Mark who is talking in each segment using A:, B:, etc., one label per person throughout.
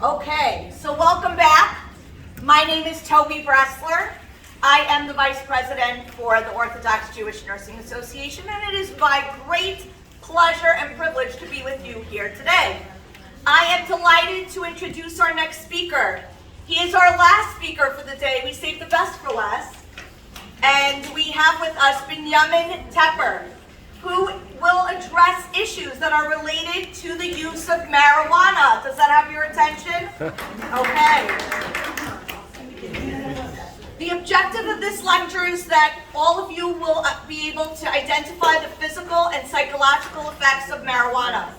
A: Okay, so welcome back. My name is Toby Bressler. I am the Vice President for the Orthodox Jewish Nursing Association, and it is my great pleasure and privilege to be with you here today. I am delighted to introduce our next speaker. He is our last speaker for the day. We saved the best for last. And we have with us Binyomin Tepfer, who will address issues that are related to the use of marijuana. Does that have your attention? Okay. The objective of this lecture is that all of you will be able to identify the physical and psychological effects of marijuana.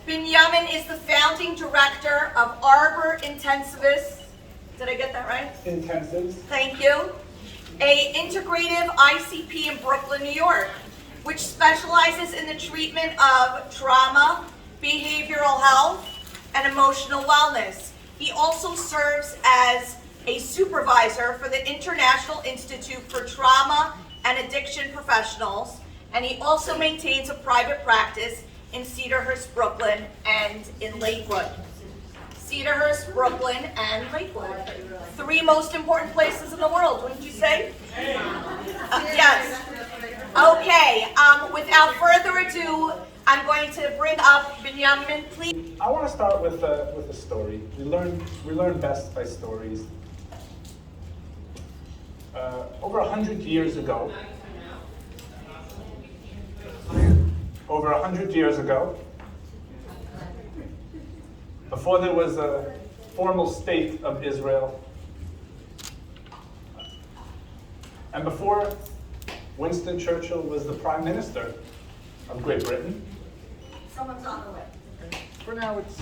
A: Binyomin is the founding director of Arbor Intensivists. Did I get that right?
B: Intensives.
A: Thank you. A integrative ICP in Brooklyn, New York, which specializes in the treatment of trauma, behavioral health, and emotional wellness. He also serves as a supervisor for the International Institute for Trauma and Addiction Professionals, and he also maintains a private practice in Cedarhurst, Brooklyn, and in Lakewood. Cedarhurst, Brooklyn, and Lakewood. Three most important places in the world, wouldn't you say? Yes. Okay, without further ado, I'm going to bring up Binyomin, please.
B: I want to start with a story. We learn best by stories. Over 100 years ago, before there was a formal state of Israel, and before Winston Churchill was the Prime Minister of Great Britain.
A: Someone's on the way.
B: For now, it's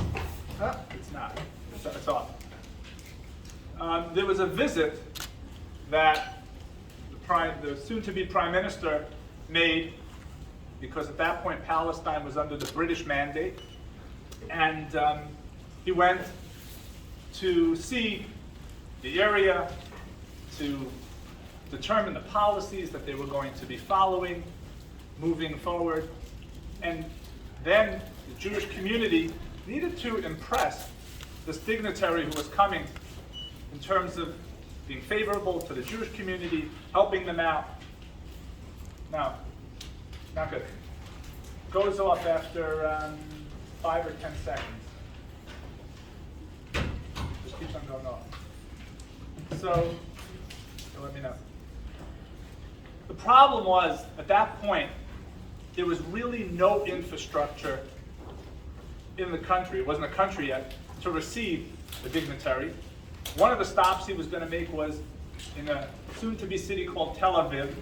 B: not. It's off. There was a visit that the soon-to-be Prime Minister made, because at that point Palestine was under the British mandate, and he went to see the area, to determine the policies that they were going to be following, moving forward. And then the Jewish community needed to impress this dignitary who was coming in terms of being favorable to the Jewish community, helping them out. No, not good. Goes off after 5 or 10 seconds. Just keeps on going off. So let me know. The problem was, at that point, there was really no infrastructure in the country. It wasn't a country yet to receive the dignitary. One of the stops he was going to make was in a soon-to-be city called Tel Aviv.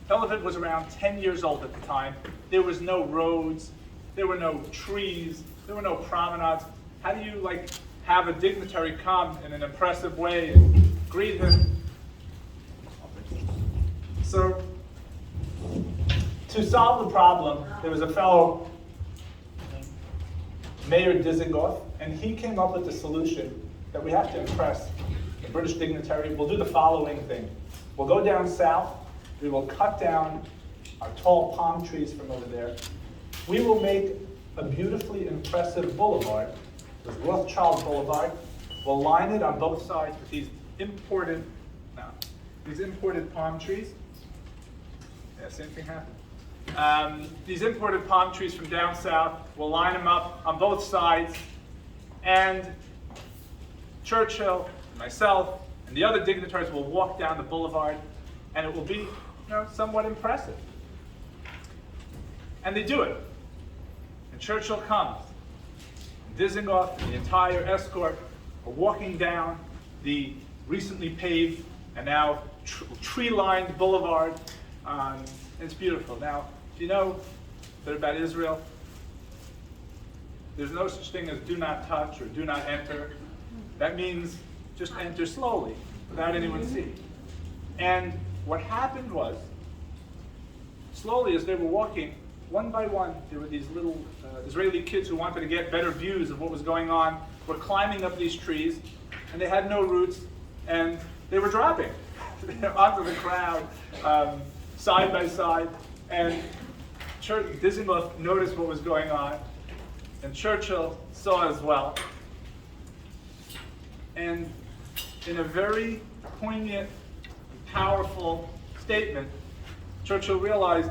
B: Tel Aviv was around 10 years old at the time. There was no roads, there were no trees, there were no promenades. How do you have a dignitary come in an impressive way and greet him? So, to solve the problem, there was a fellow, Mayor Dizengoff, and he came up with the solution that we have to impress the British dignitary. We'll do the following thing. We'll go down south, we will cut down our tall palm trees from over there. We will make a beautifully impressive boulevard, this Rothschild Boulevard. We'll line it on both sides with these imported palm trees. Yeah, same thing happened. These imported palm trees from down south, we'll line them up on both sides, and Churchill, and myself, and the other dignitaries will walk down the boulevard, and it will be somewhat impressive. And they do it. And Churchill comes. Dizengoff and the entire escort are walking down the recently paved and now tree-lined boulevard. It's beautiful. Now, do you know that about Israel? There's no such thing as do not touch or do not enter. That means just enter slowly, without anyone seeing. And what happened was, slowly as they were walking, one by one, there were these little Israeli kids who wanted to get better views of what was going on, were climbing up these trees, and they had no roots, and they were dropping onto the crowd, side by side, and Dizengoff noticed what was going on, and Churchill saw as well, And in a very poignant, powerful statement, Churchill realized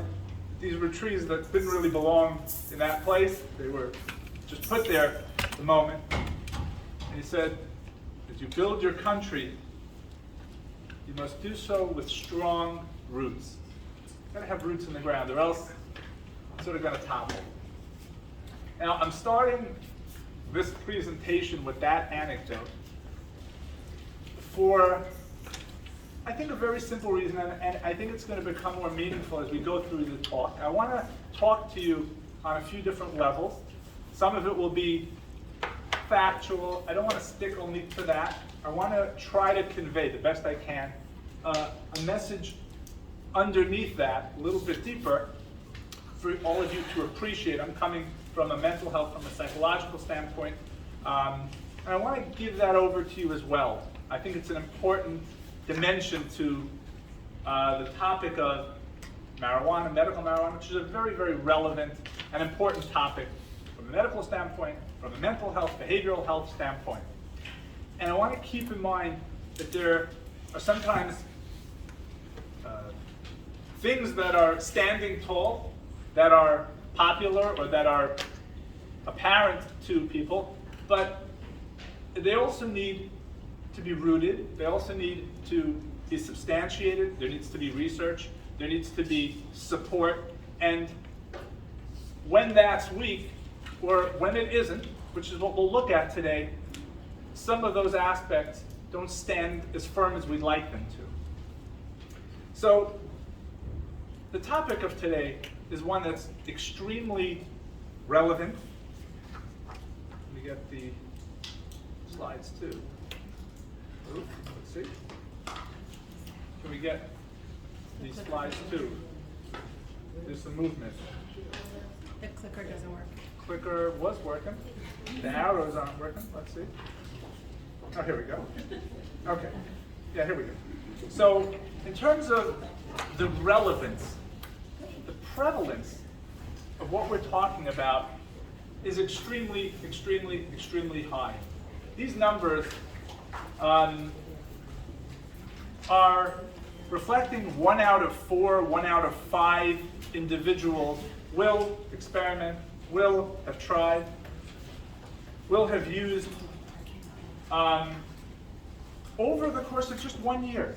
B: these were trees that didn't really belong in that place. They were just put there at the moment. And he said, as you build your country, you must do so with strong roots. You've got to have roots in the ground, or else it's sort of going to topple. Now, I'm starting this presentation with that anecdote for, I think, a very simple reason, and I think it's going to become more meaningful as we go through the talk. I want to talk to you on a few different levels. Some of it will be factual. I don't want to stick only to that. I want to try to convey the best I can a message underneath that, a little bit deeper, for all of you to appreciate. I'm coming from a mental health, from a psychological standpoint, and I want to give that over to you as well. I think it's an important dimension to the topic of marijuana, medical marijuana, which is a very, very relevant and important topic from a medical standpoint, from a mental health, behavioral health standpoint. And I want to keep in mind that there are sometimes things that are standing tall, that are popular, or that are apparent to people, but they also need to be rooted. They also need to be substantiated. There needs to be research. There needs to be support. And when that's weak, or when it isn't, which is what we'll look at today, some of those aspects don't stand as firm as we'd like them to. So the topic of today is one that's extremely relevant. Let me get the slides too. Oops, let's see. Can we get these slides too? There's some movement.
C: The clicker doesn't work.
B: Clicker was working. The arrows aren't working. Let's see. Oh, here we go. Okay. Yeah, here we go. So, in terms of the relevance, the prevalence of what we're talking about is extremely, extremely, extremely high. These numbers are reflecting 1 out of 4, 1 out of 5 individuals will experiment, will have tried, will have used over the course of just 1 year,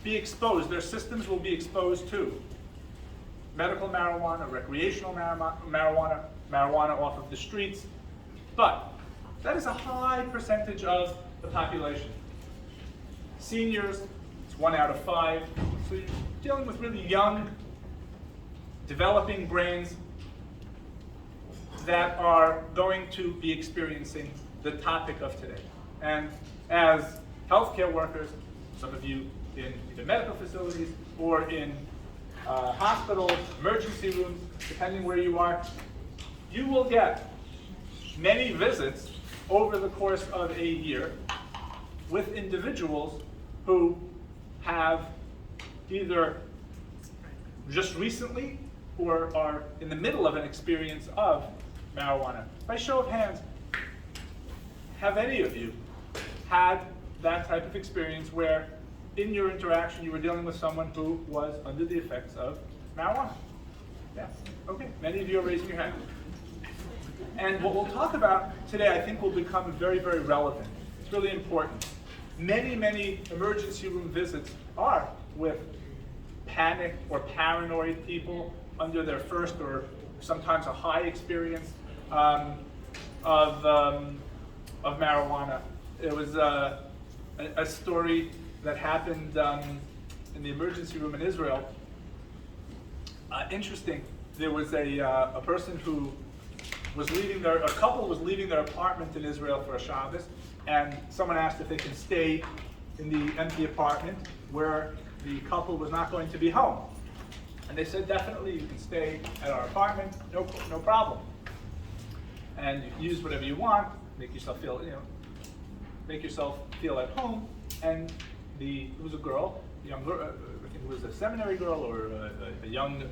B: be exposed. Their systems will be exposed to medical marijuana, recreational marijuana, marijuana off of the streets. But that is a high percentage of the population. Seniors, it's 1 out of 5. So you're dealing with really young, developing brains that are going to be experiencing the topic of today. And as healthcare workers, some of you in either medical facilities or in hospitals, emergency rooms, depending where you are, you will get many visits over the course of a year with individuals who have either just recently or are in the middle of an experience of marijuana. By show of hands, have any of you had that type of experience where in your interaction you were dealing with someone who was under the effects of marijuana? Yeah, okay, many of you are raising your hand. And what we'll talk about today I think will become very, very relevant. It's really important. Many, many emergency room visits are with panic or paranoid people under their first or sometimes a high experience of marijuana. It was a story that happened in the emergency room in Israel. Interesting. There was a person who was leaving a couple was leaving their apartment in Israel for a Shabbos, and someone asked if they can stay in the empty apartment where the couple was not going to be home. And they said, definitely, you can stay at our apartment, no problem. And you can use whatever you want, make yourself feel, make yourself feel at home. And it was a girl, I think it was a seminary girl or a young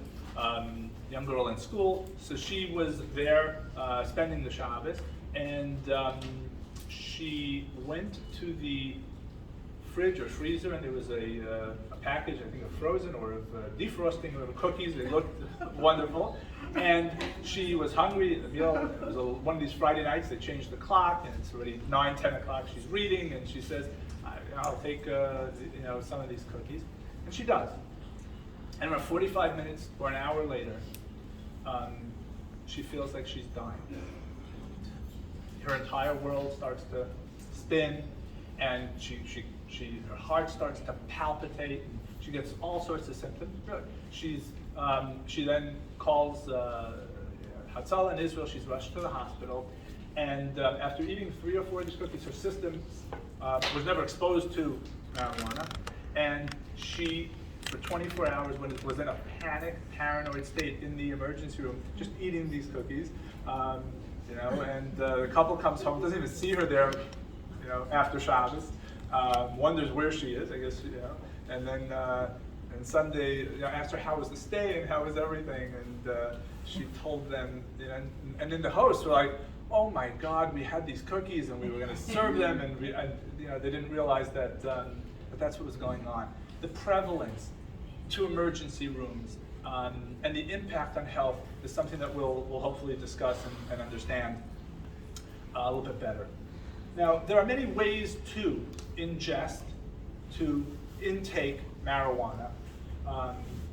B: girl in school. So she was there spending the Shabbos, and she went to the fridge or freezer, and there was a package, I think, of frozen or of defrosting little cookies. They looked wonderful. And she was hungry. The meal, it was one of these Friday nights, they changed the clock, and it's already 9, 10 o'clock. She's reading, and she says, I'll take some of these cookies. And she does. And around 45 minutes or an hour later, she feels like she's dying. Her entire world starts to spin, and her heart starts to palpitate. And she gets all sorts of symptoms. She then calls Hatzalah in Israel. She's rushed to the hospital, and after eating 3 or 4 of these cookies, her system was never exposed to marijuana, and she, for 24 hours, was in a paranoid state in the emergency room, just eating these cookies. And the couple comes home, doesn't even see her there, after Shabbos, wonders where she is, I guess, and then and Sunday, asked her how was the stay and how was everything, and she told them, and then the hosts were like, oh my God, we had these cookies and we were going to serve them, and they didn't realize that that's what was going on. The prevalence to emergency rooms and the impact on health is something that we'll hopefully discuss and understand a little bit better. Now, there are many ways to ingest, to intake marijuana.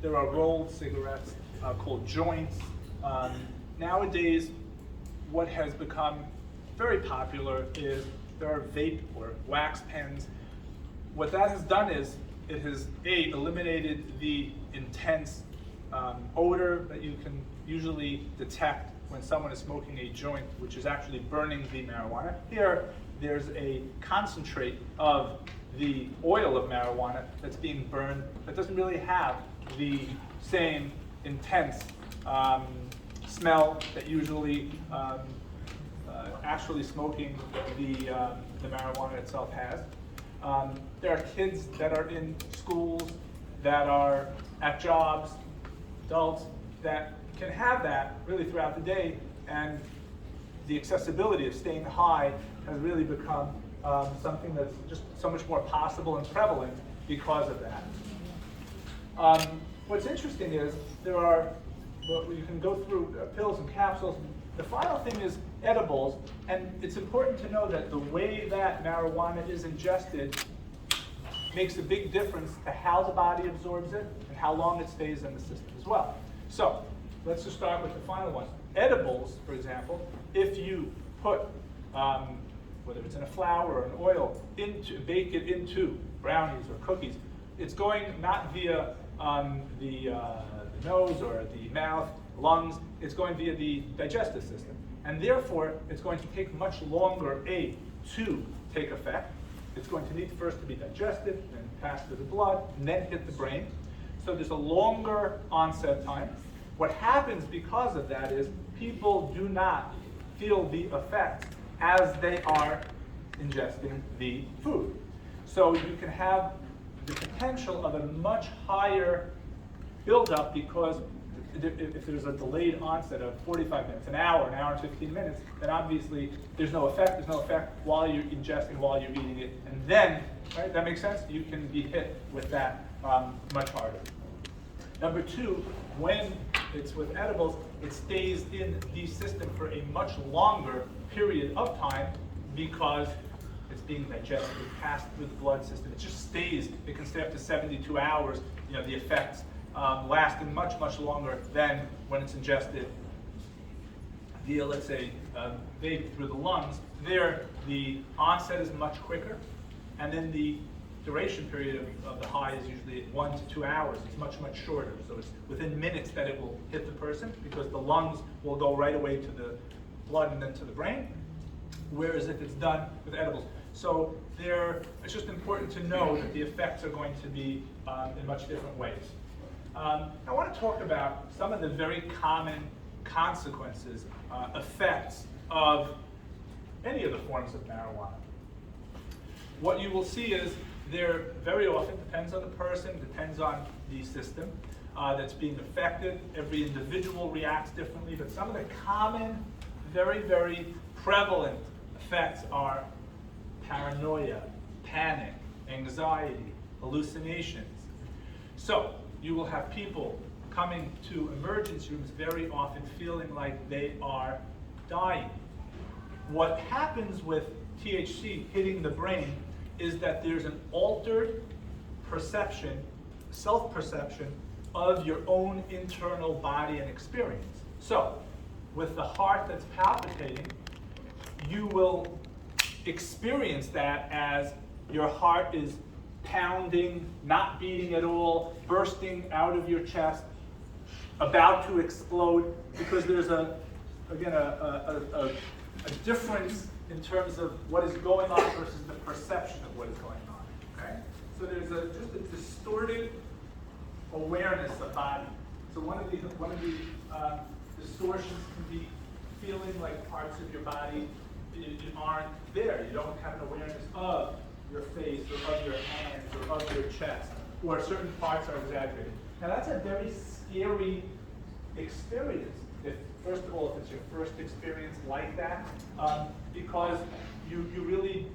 B: There are rolled cigarettes called joints. Nowadays, what has become very popular is there are vape or wax pens. What that has done is it has eliminated the intense odor that you can usually detect when someone is smoking a joint, which is actually burning the marijuana. Here, there's a concentrate of the oil of marijuana that's being burned that doesn't really have the same intense smell that usually actually smoking the marijuana itself has. There are kids that are in schools, that are at jobs, adults that can have that really throughout the day, and the accessibility of staying high has really become something that's just so much more possible and prevalent because of that. What's interesting is you can go through pills and capsules. The final thing is edibles, and it's important to know that the way that marijuana is ingested makes a big difference to how the body absorbs it and how long it stays in the system as well. So let's just start with the final one. Edibles, for example, if you put, whether it's in a flour or an oil, bake it into brownies or cookies, it's going not via the nose or the mouth, lungs, it's going via the digestive system. And therefore, it's going to take much longer, to take effect. It's going to need first to be digested, then pass through the blood, and then hit the brain. So there's a longer onset time. What happens because of that is people do not feel the effect as they are ingesting the food. So you can have the potential of a much higher buildup because if there's a delayed onset of 45 minutes, an hour and 15 minutes, then obviously there's no effect. There's no effect while you're ingesting, while you're eating it. And then, right, that makes sense? You can be hit with that much harder. Number two, when it's with edibles, it stays in the system for a much longer period of time because it's being digested, passed through the blood system. It just stays. It can stay up to 72 hours. The effects lasting much, much longer than when it's ingested via, let's say, vape through the lungs. There, the onset is much quicker, and then the duration period of the high is usually 1 to 2 hours. It's much, much shorter. So it's within minutes that it will hit the person because the lungs will go right away to the blood and then to the brain, whereas if it's done with edibles. So it's just important to know that the effects are going to be in much different ways. I want to talk about some of the very common consequences, effects of any of the forms of marijuana. What you will see is there very often, depends on the person, depends on the system that's being affected. Every individual reacts differently, but some of the common, very, very prevalent effects are paranoia, panic, anxiety, hallucinations. So you will have people coming to emergency rooms very often feeling like they are dying. What happens with THC hitting the brain is that there's an altered perception, self-perception of your own internal body and experience. So, with the heart that's palpitating, you will experience that as your heart is pounding, not beating at all, bursting out of your chest, about to explode, because there's a difference in terms of what is going on versus the perception of what is going on. Okay? So there's just a distorted awareness of body. So one of the distortions can be feeling like parts of your body aren't there. You don't have an awareness of your face or of your hands or of your chest, or certain parts are exaggerated. Now that's a very scary experience. First of all, if it's your first experience like that, because you really,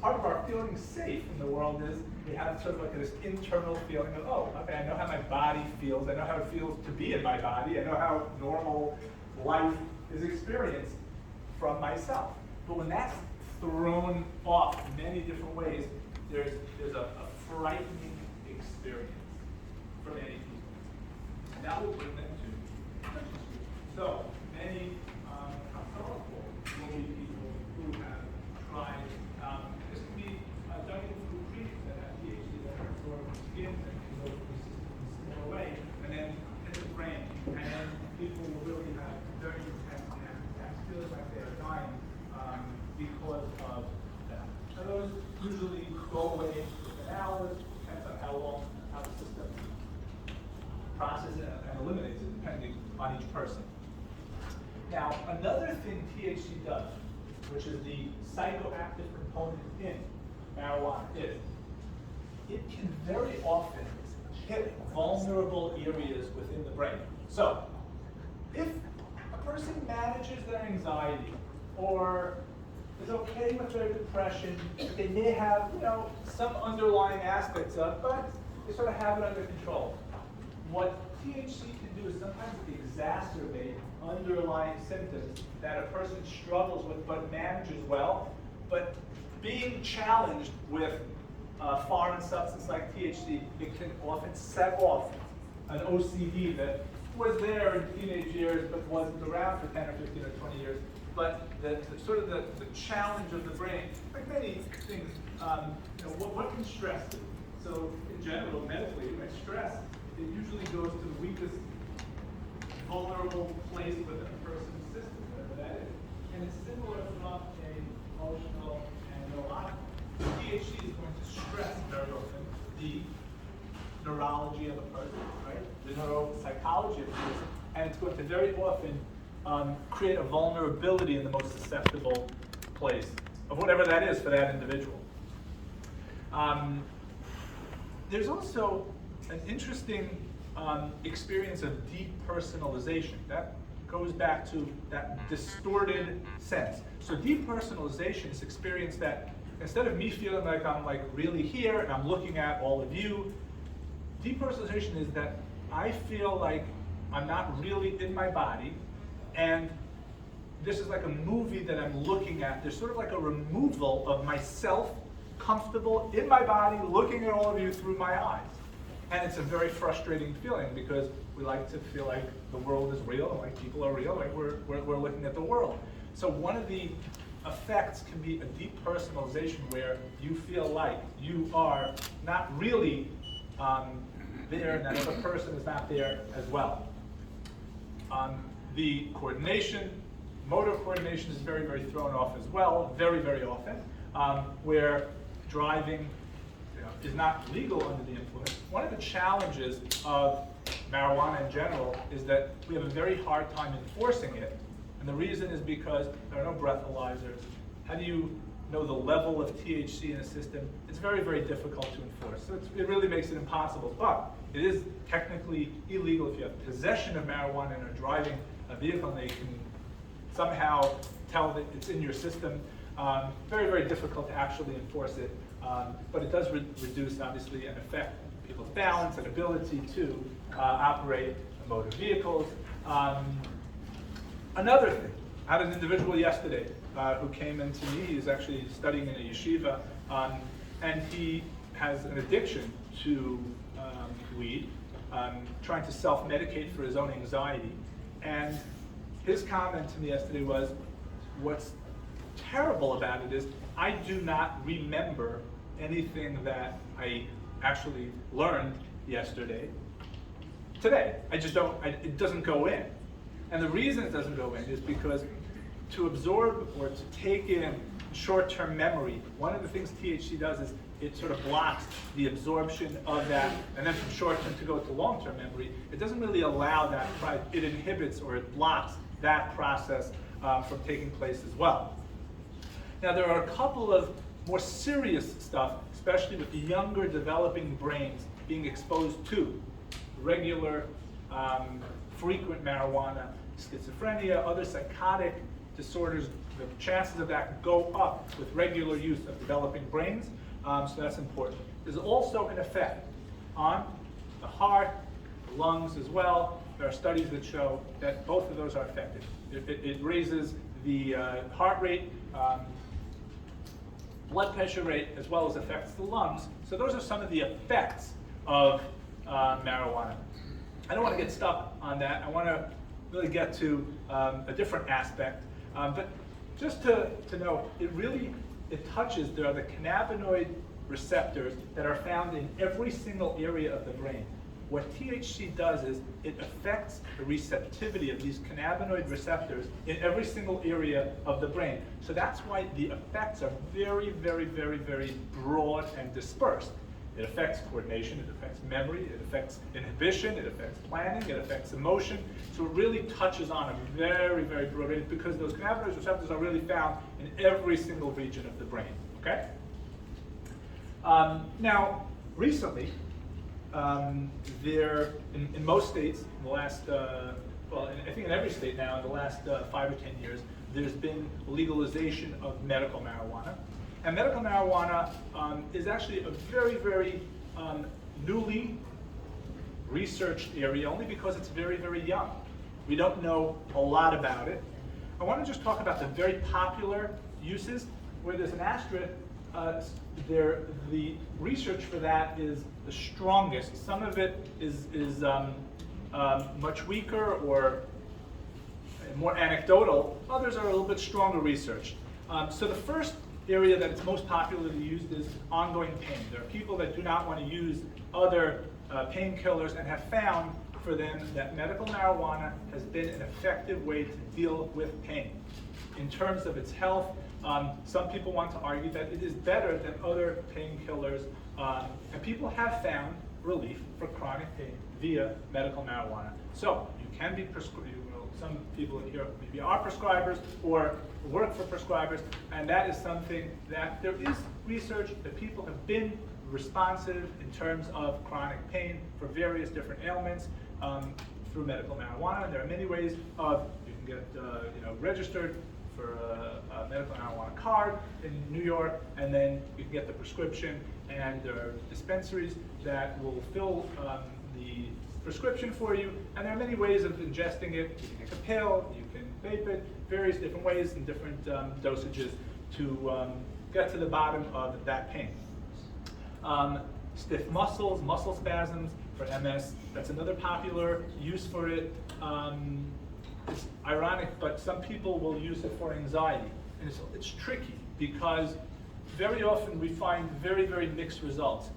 B: part of our feeling safe in the world is we have sort of like this internal feeling of, oh, okay, I know how my body feels, I know how it feels to be in my body, I know how normal life is experienced from myself. But when that's thrown off in many different ways, there's a frightening experience for many people. And that will bring them to emergency rooms. So many pathological will be people who have tried, this can be done in through treatments that have PhD that are absorbed in the skin and can go through the system in a similar way, and then hit the brain. And then people will really have very intense attacks, feeling like they are dying because of that. Now those usually go away within hours, depends on how the system processes it and eliminates it depending on each person. Now, another thing THC does, which is the psychoactive component in marijuana, is it can very often hit vulnerable areas within the brain. So, if a person manages their anxiety or is okay with their depression, they may have, some underlying aspects of, but they sort of have it under control. What THC can do is sometimes exacerbate underlying symptoms that a person struggles with but manages well. But being challenged with a foreign substance like THC, it can often set off an OCD that was there in teenage years but wasn't around for 10 or 15 or 20 years. But the challenge of the brain, like many things, what can stress do? So in general, medically, when stress, it usually goes to the weakest vulnerable place within a person's system, whatever that is. And it's similar from an emotional and neurological. THC is going to stress very often the neurology of a person, right? The neuropsychology of a person, and it's going to very often create a vulnerability in the most susceptible place of whatever that is for that individual. There's also an interesting experience of depersonalization. That goes back to that distorted sense. So depersonalization is experience that instead of me feeling like I'm really here and I'm looking at all of you, depersonalization is that I feel like I'm not really in my body, and this is like a movie that I'm looking at. There's sort of like a removal of myself, comfortable in my body, looking at all of you through my eyes. And it's a very frustrating feeling because we like to feel like the world is real and like people are real, like we're looking at the world. So one of the effects can be a depersonalization where you feel like you are not really there and that other person is not there as well. The coordination, motor coordination is very, very thrown off as well, very, very often, where driving is not legal under the influence. One of the challenges of marijuana in general is that we have a very hard time enforcing it. And the reason is because there are no breathalyzers. How do you know the level of THC in a system? It's very, very difficult to enforce. So it really makes it impossible. But it is technically illegal if you have possession of marijuana and are driving a vehicle and they can somehow tell that it's in your system. Very, very difficult to actually enforce it, but it does reduce, obviously, and affect people's balance and ability to operate motor vehicles. Another thing, I had an individual yesterday who came in to me. He's actually studying in a yeshiva, and he has an addiction to weed, trying to self-medicate for his own anxiety. And his comment to me yesterday was, what's terrible about it is I do not remember anything that I actually learned yesterday today. I just don't, it doesn't go in. And the reason it doesn't go in is because to absorb or to take in short-term memory, one of the things THC does is it sort of blocks the absorption of that, and then from short-term to go to long-term memory, it doesn't really allow that, it inhibits or it blocks that process from taking place as well. Now there are a couple of more serious stuff, especially with the younger developing brains being exposed to regular, frequent marijuana, schizophrenia, other psychotic disorders. The chances of that go up with regular use of developing brains, so that's important. There's also an effect on the heart, the lungs as well. There are studies that show that both of those are affected. It raises the heart rate, blood pressure rate, as well as affects the lungs. So those are some of the effects of marijuana. I don't want to get stuck on that. I want to really get to a different aspect. But just to know, it touches, there are the cannabinoid receptors that are found in every single area of the brain. What THC does is it affects the receptivity of these cannabinoid receptors in every single area of the brain. So that's why the effects are very, very, very, very broad and dispersed. It affects coordination, it affects memory, it affects inhibition, it affects planning, it affects emotion. So it really touches on a very, very broad range because those cannabinoid receptors are really found in every single region of the brain, okay? Now, recently, in most states, in the last, I think in every state now, in the last 5 or 10 years, there's been legalization of medical marijuana. And medical marijuana is actually a very, very newly researched area, only because it's very, very young. We don't know a lot about it. I want to just talk about the very popular uses, where there's an asterisk. The research for that is the strongest. Some of it is much weaker or more anecdotal. Others are a little bit stronger research. So the first area that it's most popularly used is ongoing pain. There are people that do not want to use other painkillers and have found for them that medical marijuana has been an effective way to deal with pain. In terms of its health, some people want to argue that it is better than other painkillers, and people have found relief for chronic pain via medical marijuana. So you can be prescribed. Some people here maybe are prescribers or work for prescribers, and that is something that there is research that people have been responsive in terms of chronic pain for various different ailments through medical marijuana. And there are many ways of, you can get registered for a medical marijuana card in New York, and then you can get the prescription, and there are dispensaries that will fill the prescription for you, and there are many ways of ingesting it. You can take a pill, you can vape it, various different ways and different dosages to get to the bottom of that pain. Stiff muscles, muscle spasms for MS, that's another popular use for it. It's ironic, but some people will use it for anxiety, and it's tricky because very often we find very, very mixed results.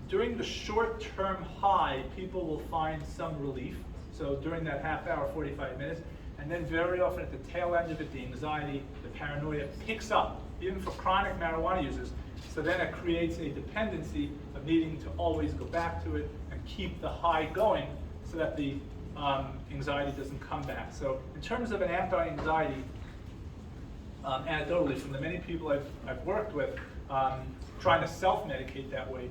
B: During the short-term high, people will find some relief, so during that half hour, 45 minutes, and then very often at the tail end of it, the anxiety, the paranoia picks up, even for chronic marijuana users. So then it creates a dependency of needing to always go back to it and keep the high going so that the anxiety doesn't come back. So in terms of an anti-anxiety, anecdotally, from the many people I've worked with, trying to self-medicate that way,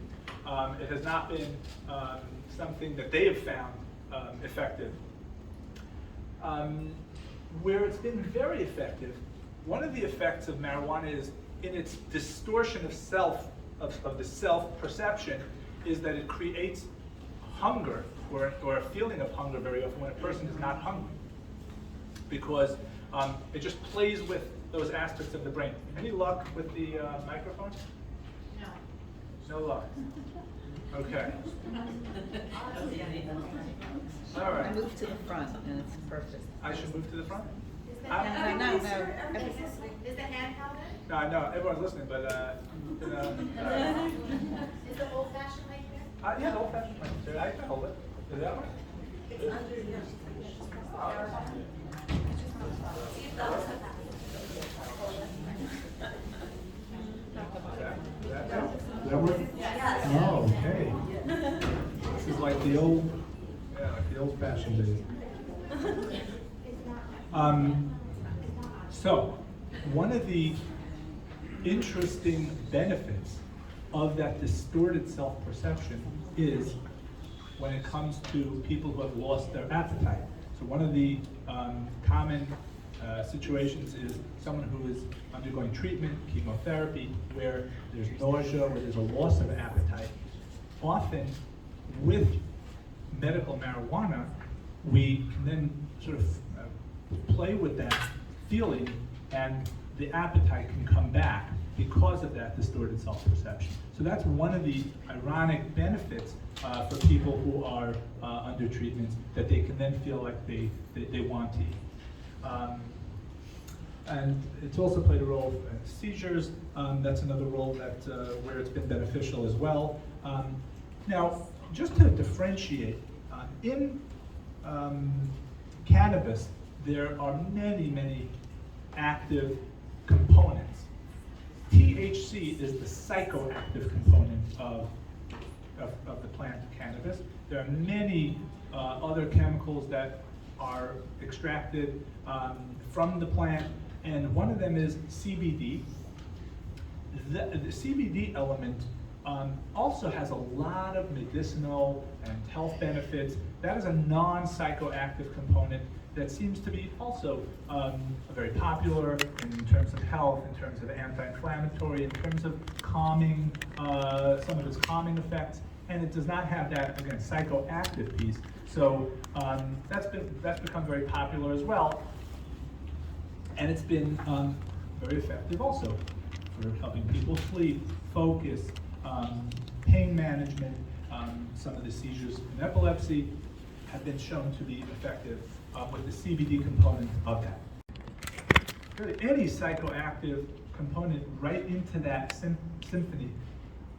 B: it has not been something that they have found effective. Where it's been very effective one of the effects of marijuana is in its distortion of of the self-perception, is that it creates hunger or a feeling of hunger very often when a person is not hungry, because it just plays with those aspects of the brain. Any luck with the microphone? No luck. Okay. All
D: I
B: right.
D: moved to the front and it's perfect.
B: I should move to the front?
D: No.
A: Everybody's listening. Is the hand held in?
B: No, I know, everyone's listening, but, you know.
A: Is the old fashioned like that?
B: Yeah, old fashioned mic. So I can hold it. Is that one?
A: It's under here. See if that was
E: That work?
A: Yes.
E: Oh, okay. This is like the old fashioned days.
B: So, one of the interesting benefits of that distorted self-perception is when it comes to people who have lost their appetite. So one of the common situations is someone who is undergoing treatment, chemotherapy, where there's nausea, where there's a loss of appetite. Often, with medical marijuana, we can then sort of play with that feeling, and the appetite can come back because of that distorted self-perception. So that's one of the ironic benefits for people who are under treatments, that they can then feel like they want to eat. And it's also played a role in seizures. That's another role that where it's been beneficial as well. Now, just to differentiate, in cannabis, there are many active components. THC is the psychoactive component of the plant cannabis. There are many other chemicals that are extracted from the plant, and one of them is CBD. The CBD element also has a lot of medicinal and health benefits. That is a non-psychoactive component that seems to be also very popular in terms of health, in terms of anti-inflammatory, in terms of calming, some of its calming effects, and it does not have that, again, psychoactive piece. So that's become very popular as well, and it's been very effective also for helping people sleep, focus, pain management. Some of the seizures in epilepsy have been shown to be effective with the CBD component of that. Really, any psychoactive component right into that symphony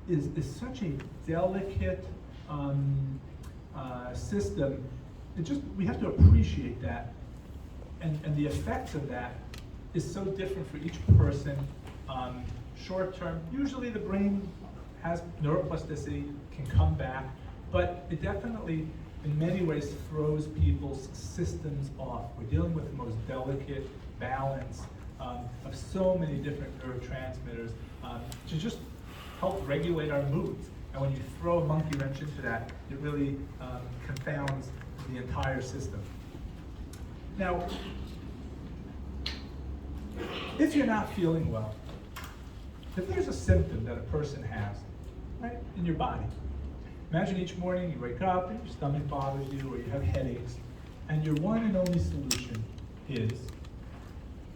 B: is such a delicate system. We have to appreciate that, and the effects of that is so different for each person. Short term, usually the brain has neuroplasticity, can come back, but it definitely in many ways throws people's systems off. We're dealing with the most delicate balance of so many different neurotransmitters to just help regulate our moods. And when you throw a monkey wrench into that, it really confounds the entire system. Now, if you're not feeling well, if there's a symptom that a person has, right, in your body, imagine each morning you wake up and your stomach bothers you, or you have headaches, and your one and only solution is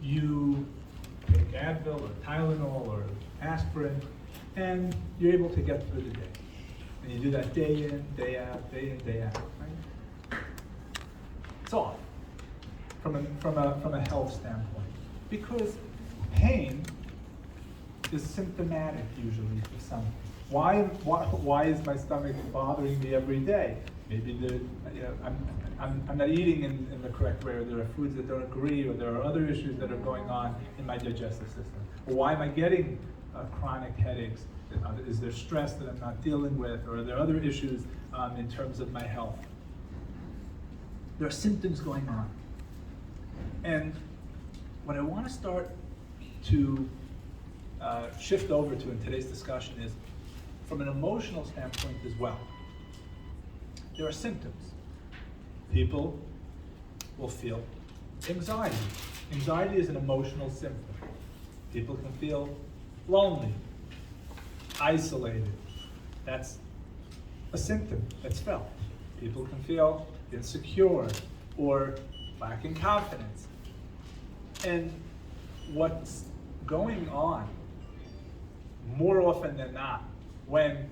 B: you take Advil or Tylenol or aspirin, and you're able to get through the day. And you do that day in, day out, day in, day out, right? It's off from a health standpoint, because pain is symptomatic usually for something. Why is my stomach bothering me every day? Maybe I'm not eating in the correct way, or there are foods that don't agree, or there are other issues that are going on in my digestive system. Or why am I getting chronic headaches? Is there stress that I'm not dealing with, or are there other issues in terms of my health? There are symptoms going on. And what I want to start to shift over to in today's discussion is from an emotional standpoint as well. There are symptoms. People will feel anxiety. Anxiety is an emotional symptom. People can feel lonely, isolated. That's a symptom that's felt. People can feel insecure or lacking confidence. And what's going on more often than not when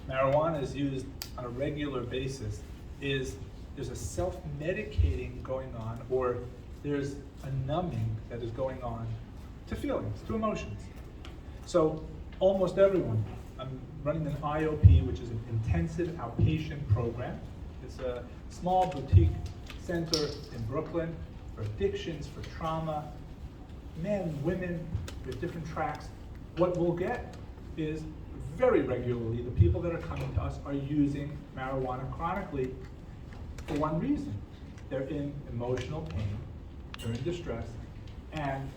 B: marijuana is used on a regular basis is there's a self-medicating going on, or there's a numbing that is going on to feelings, to emotions. So almost everyone, I'm running an IOP, which is an intensive outpatient program. It's a small boutique center in Brooklyn for addictions, for trauma, men, women, with different tracks. What we'll get is very regularly, the people that are coming to us are using marijuana chronically for one reason. They're in emotional pain, they're in distress, and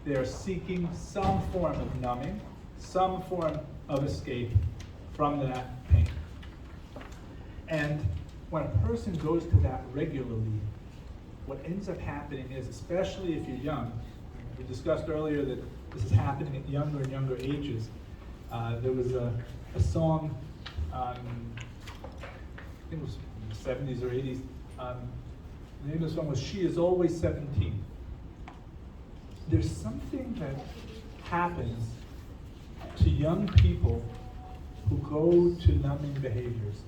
B: they're seeking some form of numbing, some form of escape from that pain. And when a person goes to that regularly, what ends up happening is, especially if you're young, we discussed earlier that this is happening at younger and younger ages. There was a song, I think it was in the 70s or 80s. The name of the song was "She Is Always 17." There's something that happens to young people who go to numbing behaviors.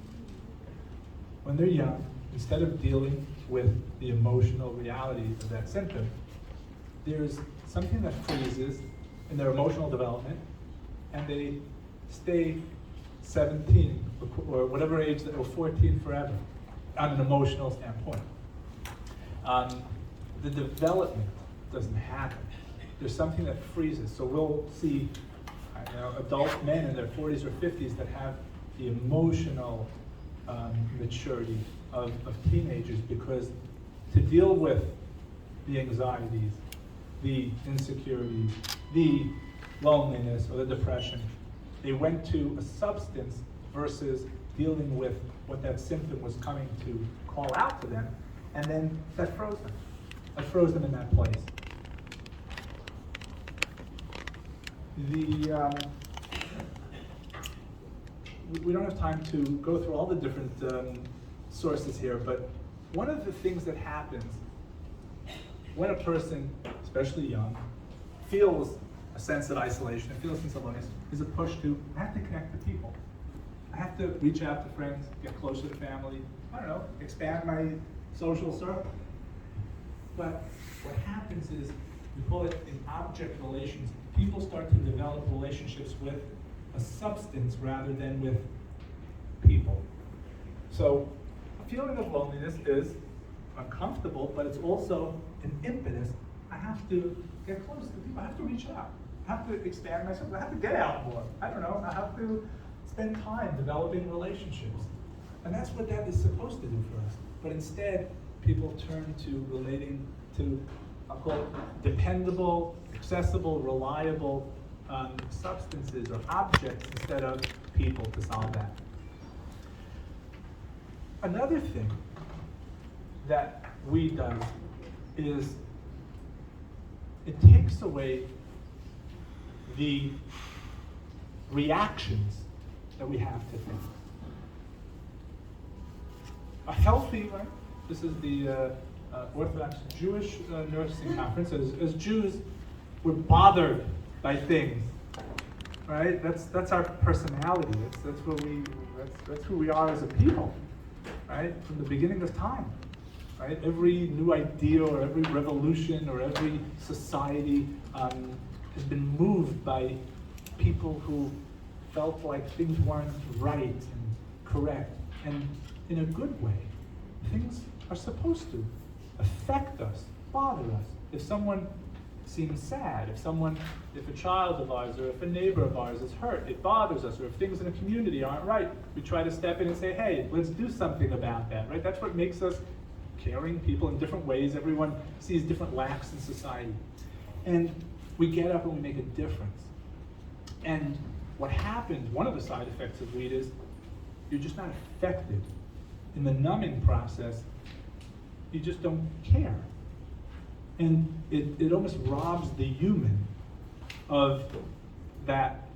B: When they're young, instead of dealing with the emotional reality of that symptom, there's something that freezes in their emotional development, and they stay 17 or whatever age, or 14 forever, on an emotional standpoint. The development doesn't happen. There's something that freezes. So we'll see adult men in their 40s or 50s that have the emotional maturity of teenagers, because to deal with the anxieties, the insecurities, the loneliness or the depression, they went to a substance versus dealing with what that symptom was coming to call out to them, and then that froze them. That froze them in that place. We don't have time to go through all the different sources here, but one of the things that happens when a person, especially young, feels a sense of isolation, feels a sense of loneliness, is a push to, I have to connect to people. I have to reach out to friends, get closer to family, I don't know, expand my social circle. But what happens is, we call it in object relations, people start to develop relationships with a substance rather than with people. So a feeling of loneliness is uncomfortable, but it's also an impetus. I have to get close to people, I have to reach out. I have to expand myself, I have to get out more. I don't know, I have to spend time developing relationships. And that's what that is supposed to do for us. But instead, people turn to relating to, I'll call it dependable, accessible, reliable substances or objects instead of people to solve that. Another thing that weed does is it takes away the reactions that we have to things. A healthy, right? This is the Orthodox Jewish Nursing Conference. As Jews, we're bothered by things, right? That's our personality. That's who we are as a people, right? From the beginning of time, right? Every new idea or every revolution or every society has been moved by people who felt like things weren't right and correct. And in a good way, things are supposed to affect us, bother us. If someone seems sad, if a child of ours or if a neighbor of ours is hurt, it bothers us, or if things in a community aren't right, we try to step in and say, hey, let's do something about that, right? That's what makes us caring people in different ways. Everyone sees different lacks in society. And we get up and we make a difference. And what happens, one of the side effects of weed is you're just not affected. In the numbing process, you just don't care.
E: And it almost robs the human of that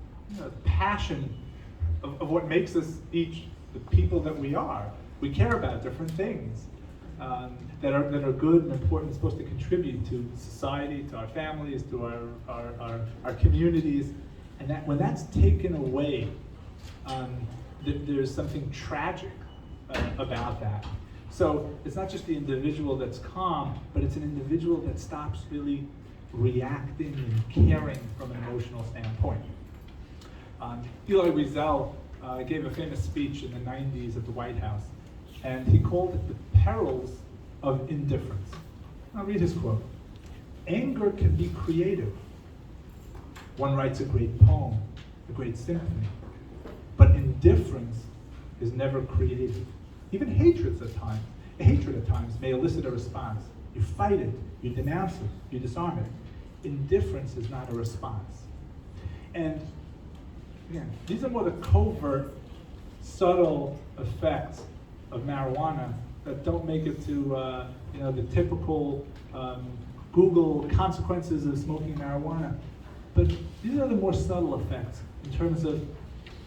E: passion of what makes us each the people that we are. We care about different things that are good and important, supposed to contribute to society, to our families, to our communities. And that when that's taken away, there's something tragic about that. So it's not just the individual that's calm, but it's an individual that stops really reacting and caring from an emotional standpoint. Eli Wiesel gave a famous speech in the 90s at the White House, and he called it the perils of indifference. I'll read his quote. "Anger can be creative. One writes a great poem, a great symphony, but indifference is never creative. Even hatred at times may elicit a response. You fight it, you denounce it, you disarm it. Indifference is not a response." And again, these are more the covert, subtle effects of marijuana that don't make it to the typical Google consequences of smoking marijuana. But these are the more subtle effects in terms of,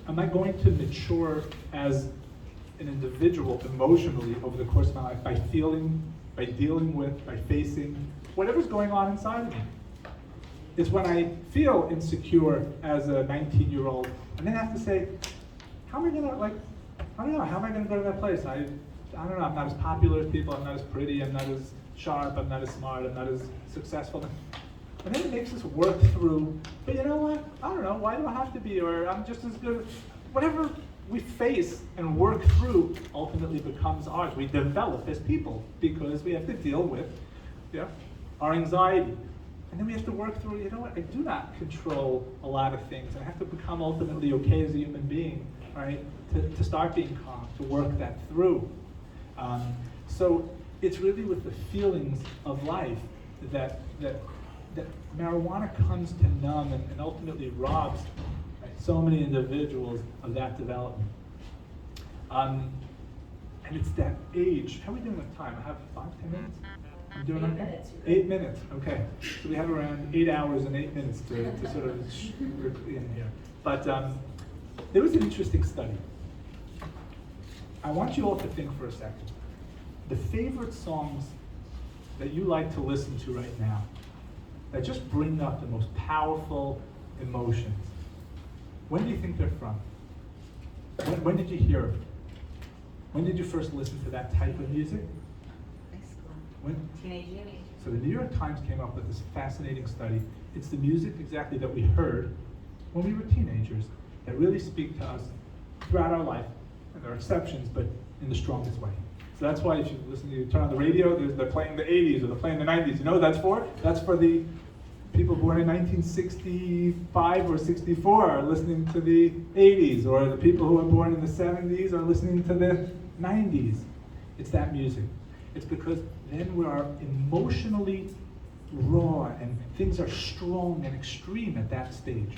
E: am I going to mature as an individual emotionally over the course of my life by feeling, by dealing with, by facing whatever's going on inside of me? It's when I feel insecure as a 19-year-old, and then I have to say, how am I gonna, how am I gonna go to that place? I don't know, I'm not as popular as people, I'm not as pretty, I'm not as sharp, I'm not as smart, I'm not as successful. And then it makes us work through, but you know what? I don't know, why do I have to be, or I'm just as good. Whatever we face and work through ultimately becomes ours. We develop as people because we have to deal with our anxiety. And then we have to work through, you know what, I do not control a lot of things. And I have to become ultimately okay as a human being, right? To start being calm, to work that through. So it's really with the feelings of life that marijuana comes to numb and ultimately robs so many individuals of that development. And it's that age. How are we doing with time? I have 5-10 minutes? I'm doing
D: 8 minutes.
E: 8 minutes, okay. So we have around 8 hours and 8 minutes to sort of in here. But there was an interesting study. I want you all to think for a second. The favorite songs that you like to listen to right now that just bring up the most powerful emotions. When do you think they're from? When did you hear it? When did you first listen to that type of music?
D: High school.
E: When?
D: Teenage years.
E: So the New York Times came up with this fascinating study. It's the music exactly that we heard when we were teenagers that really speak to us throughout our life. And there are exceptions, but in the strongest way. So that's why if you listen, you turn on the radio, they're playing the 80s or they're playing the 90s. You know what that's for? That's for the people born in 1965 or 64 are listening to the 80s, or the people who were born in the 70s are listening to the 90s. It's that music. It's because then we are emotionally raw and things are strong and extreme at that stage.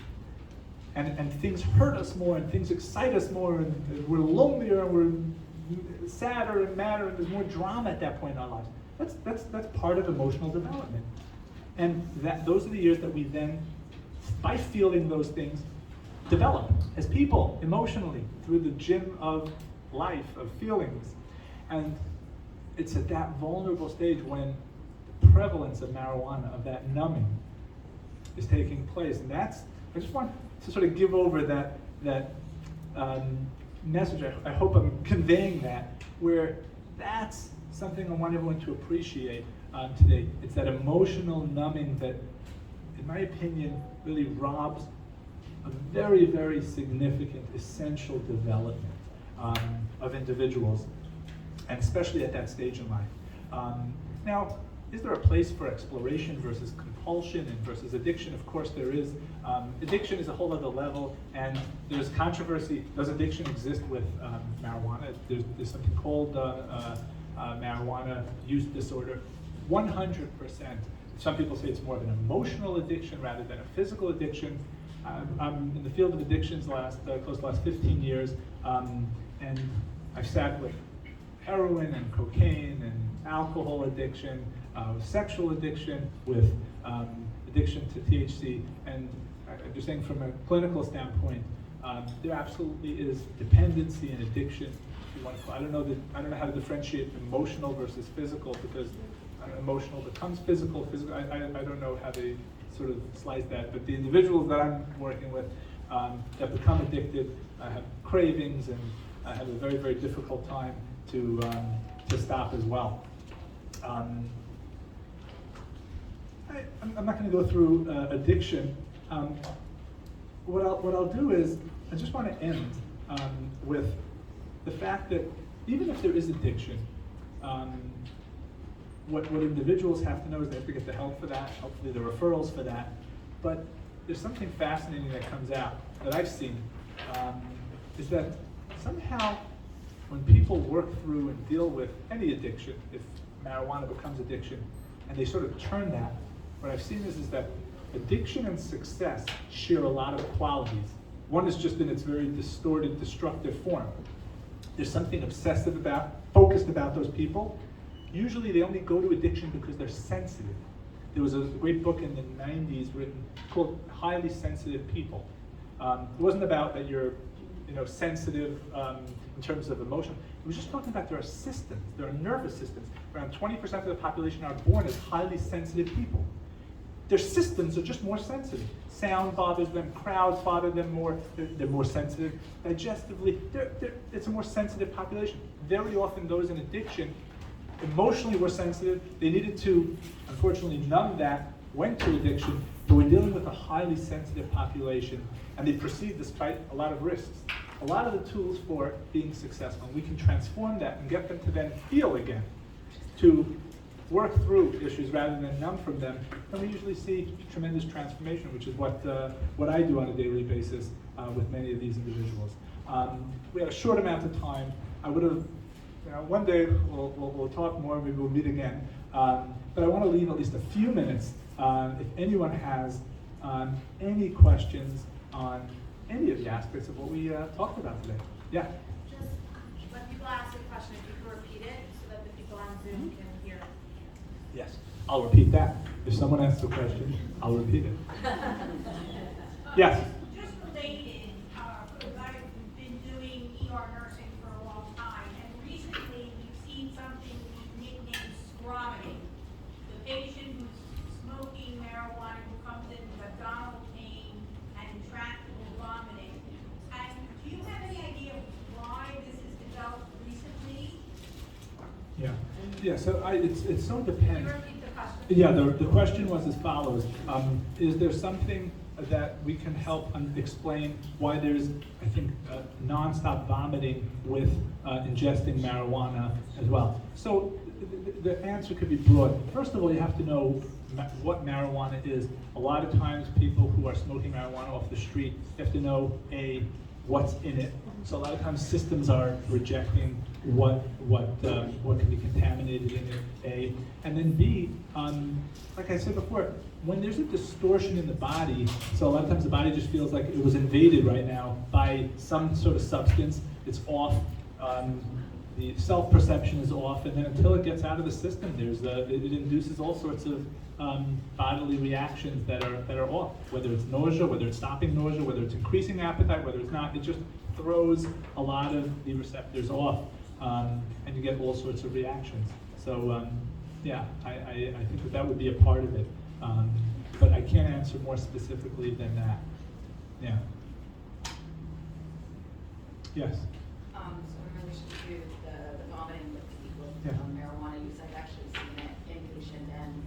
E: And things hurt us more and things excite us more and we're lonelier and we're sadder and madder and there's more drama at that point in our lives. That's part of emotional development. And those are the years that we then, by feeling those things, develop as people emotionally through the gym of life, of feelings. And it's at that vulnerable stage when the prevalence of marijuana, of that numbing, is taking place. And I just want to sort of give over that message. I hope I'm conveying that, where that's something I want everyone to appreciate today. It's that emotional numbing that, in my opinion, really robs a very, very significant, essential development of individuals, and especially at that stage in life. Now, is there a place for exploration versus compulsion and versus addiction? Of course there is. Addiction is a whole other level, and there's controversy. Does addiction exist with marijuana? There's something called marijuana use disorder. 100%. Some people say it's more of an emotional addiction rather than a physical addiction. I'm in the field of addictions close to the last 15 years, and I've sat with heroin and cocaine and alcohol addiction, sexual addiction, with addiction to THC, and I'm just saying from a clinical standpoint, there absolutely is dependency and addiction. If you want to, I don't know how to differentiate emotional versus physical, because emotional becomes physical. I don't know how they sort of slice that, but the individuals that I'm working with that become addicted have cravings and have a very, very difficult time to stop as well. I'm not going to go through addiction. What I'll do is I just want to end with the fact that even if there is addiction, what individuals have to know is they have to get the help for that, hopefully the referrals for that. But there's something fascinating that comes out that I've seen, is that somehow when people work through and deal with any addiction, if marijuana becomes addiction, and they sort of turn that, what I've seen is that addiction and success share a lot of qualities. One is just in its very distorted, destructive form. There's something obsessive about, focused about those people. Usually they only go to addiction because they're sensitive. There was a great book in the 90s written called Highly Sensitive People. It wasn't about that you're sensitive in terms of emotion. It was just talking about there are systems, there are nervous systems. Around 20% of the population are born as highly sensitive people. Their systems are just more sensitive. Sound bothers them, crowds bother them more, they're more sensitive. Digestively, it's a more sensitive population. Very often those in addiction emotionally were sensitive. They needed to, unfortunately, numb that, went to addiction, but we're dealing with a highly sensitive population, and they proceed despite a lot of risks. A lot of the tools for being successful, we can transform that and get them to then feel again, to work through issues rather than numb from them, and we usually see tremendous transformation, which is what I do on a daily basis with many of these individuals. We had a short amount of time. I would have, one day we'll talk more, maybe we'll meet again, but I want to leave at least a few minutes if anyone has any questions on any of the aspects of what we talked about today. Yeah?
F: Just when people ask a question, if you could repeat it so that the people on Zoom can hear.
E: Yes, I'll repeat that. If someone asks a question, I'll repeat it. Yes?
G: Just related, because I've been doing ER nursing for a long time, and recently we've seen something we've nicknamed scromming. The patient who's smoking marijuana who comes in with abdominal pain and intractable vomiting. And do you have any idea why this has developed recently?
E: Yeah. Yeah, so it's so
G: Can
E: dependent.
G: you repeat the question?
E: Yeah, the question was as follows. Is there something that we can help explain why there's, I think, nonstop vomiting with ingesting marijuana as well? So the answer could be broad. First of all, you have to know what marijuana is. A lot of times people who are smoking marijuana off the street have to know, A, what's in it. So a lot of times systems are rejecting what can be contaminated in it, A. And then B, like I said before, when there's a distortion in the body, so a lot of times the body just feels like it was invaded right now by some sort of substance, it's off, the self-perception is off, and then until it gets out of the system, it induces all sorts of bodily reactions that are off, whether it's nausea, whether it's stopping nausea, whether it's increasing appetite, whether it's not, it just throws a lot of the receptors off, and you get all sorts of reactions. So yeah, I think that would be a part of it, but I can't answer more specifically than that. Yeah. Yes.
H: So in relation to the vomiting with
E: Yeah.
H: marijuana use, I've actually seen it inpatient and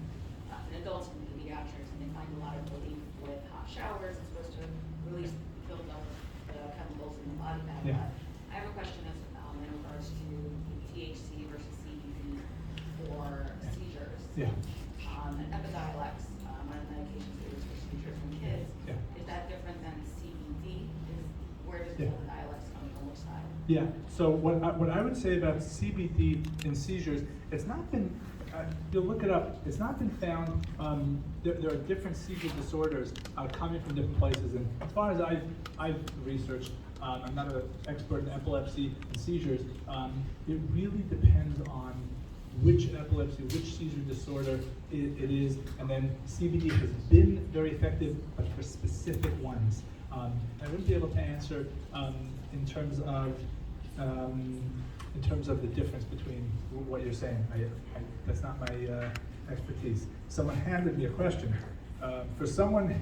H: in adults and pediatrics, and they find a lot of relief with hot showers. It's supposed to release buildup of the chemicals in the body back.
E: Yeah.
H: But I have a question in regards to THC versus CBD for seizures.
E: Yeah.
H: And Epidiolex, one of the medications we use for seizures in kids,
E: Yeah.
H: is that different than CBD? Where does
E: Yeah.
H: Epidiolex come from, which side?
E: Yeah, so what I would say about CBD in seizures, it's not been, you'll look it up, it's not been found, there are different seizure disorders coming from different places, and as far as I've researched, I'm not an expert in epilepsy and seizures, it really depends on which epilepsy, which seizure disorder it is, and then CBD has been very effective, but for specific ones. I wouldn't be able to answer in terms of the difference between what you're saying. That's not my expertise. Someone handed me a question. For someone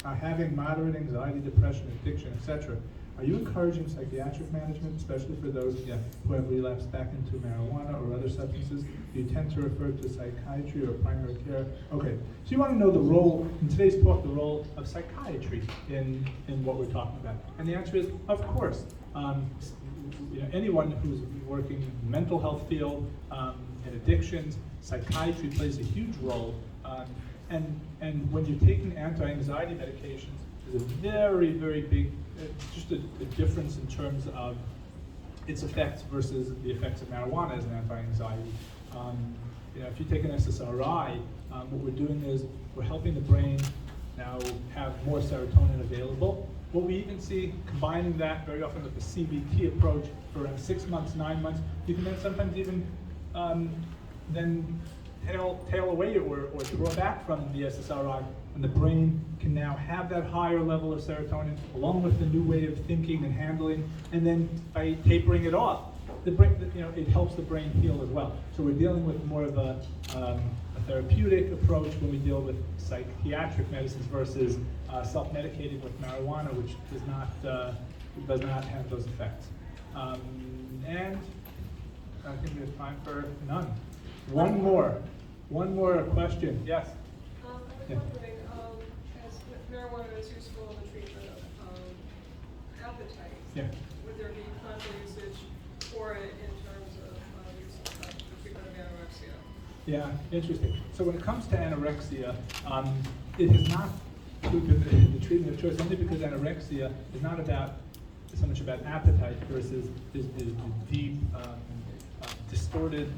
E: having moderate anxiety, depression, addiction, etc., are you encouraging psychiatric management, especially for those who have relapsed back into marijuana or other substances? Do you tend to refer to psychiatry or primary care? Okay, so you want to know the role, in today's talk, the role of psychiatry in what we're talking about. And the answer is, of course. Anyone who's working in the mental health field, in addictions, psychiatry plays a huge role. And when you're taking anti-anxiety medications, there's a very, very big, just a difference in terms of its effects versus the effects of marijuana as an anti-anxiety. If you take an SSRI, what we're doing is we're helping the brain now have more serotonin available. What we even see, combining that very often with the CBT approach for around 6 months, 9 months, you can then sometimes even tail away or draw back from the SSRI, and the brain can now have that higher level of serotonin along with the new way of thinking and handling, and then by tapering it off, the brain, it helps the brain heal as well. So we're dealing with more of a therapeutic approach when we deal with psychiatric medicines versus self-medicating with marijuana, which does not have those effects. And I think we have time for none. One more question. Yes.
I: I was wondering, as marijuana is useful in the treatment of appetite, would there be clinical usage for it in terms of use of the treatment of anorexia?
E: Yeah, interesting. So when it comes to anorexia, it is not the treatment of choice, only because anorexia is not so much about appetite versus is the deep, distorted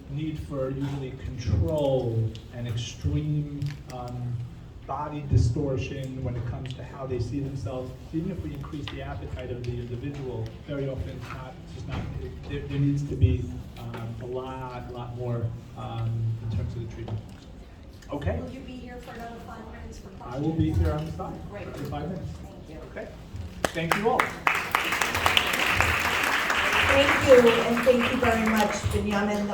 E: need for usually control and extreme body distortion when it comes to how they see themselves. So even if we increase the appetite of the individual, very often it's just not. There needs to be a lot more in terms of the treatment. Okay.
A: Will you be here for another 5 minutes for questions?
E: I will be here on the side
A: Great.
E: for 5 minutes.
A: Thank you.
E: Okay. Thank you all.
A: Thank you, and thank you very much, Binyomin.